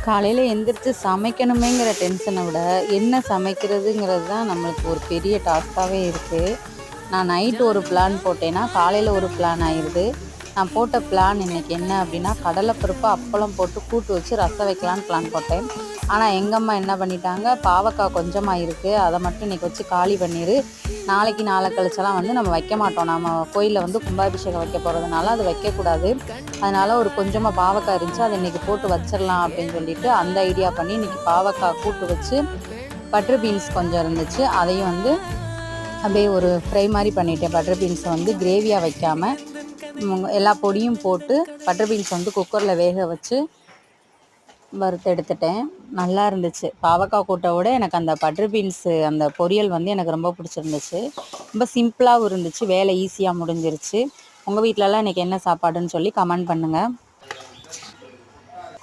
காலையில் எந்திரிச்சு சமைக்கணுமேங்கிற டென்ஷனை விட என்ன சமைக்கிறதுங்கிறது தான் நம்மளுக்கு ஒரு பெரிய டாஸ்காகவே இருக்குது. நான் நைட்டு ஒரு பிளான் போட்டேன்னா காலையில் ஒரு பிளான் ஆயிடுது. நான் போட்ட பிளான் இன்றைக்கி என்ன அப்படின்னா, கடலைப்பருப்பு அப்பளம் போட்டு கூட்டு வச்சு ரசம் வைக்கலான்னு பிளான் போட்டேன். ஆனால் எங்கள் அம்மா என்ன பண்ணிட்டாங்க, பாவக்காய் கொஞ்சமாக இருக்குது, அதை மட்டும் இன்றைக்கி வச்சு காலி பண்ணிடு, நாளைக்கு நாளை கழிச்செல்லாம் நம்ம வைக்க மாட்டோம், நம்ம கோயிலில் கும்பாபிஷேகம் வைக்க போகிறதுனால அது வைக்கக்கூடாது, அதனால் ஒரு கொஞ்சமாக பாவக்காய் இருந்துச்சு, அதை இன்றைக்கி போட்டு வச்சிடலாம் அப்படின்னு சொல்லிட்டு அந்த ஐடியா பண்ணி இன்றைக்கி பாவக்காய் கூட்டு வச்சு, பட்டர் பீன்ஸ் கொஞ்சம் இருந்துச்சு, அதையும் அப்படியே ஒரு ஃப்ரை மாதிரி பண்ணிட்டேன். பட்டர் பீன்ஸை கிரேவியாக வைக்காமல் எல்லா பொடியும் போட்டு பட்டர் பீன்ஸ் குக்கரில் வேக வச்சு வறுத்து எடுத்துட்டேன். நல்லா இருந்துச்சு. பாவக்காய் கூட்டை விட எனக்கு அந்த பட்டர் பீன்ஸு அந்த பொரியல் எனக்கு ரொம்ப பிடிச்சிருந்துச்சு. ரொம்ப சிம்பிளாகவும் இருந்துச்சு, வேலை ஈஸியாக முடிஞ்சிருச்சு. உங்கள் வீட்டிலலாம் இன்றைக்கி என்ன சாப்பாடுன்னு சொல்லி கமெண்ட் பண்ணுங்கள்.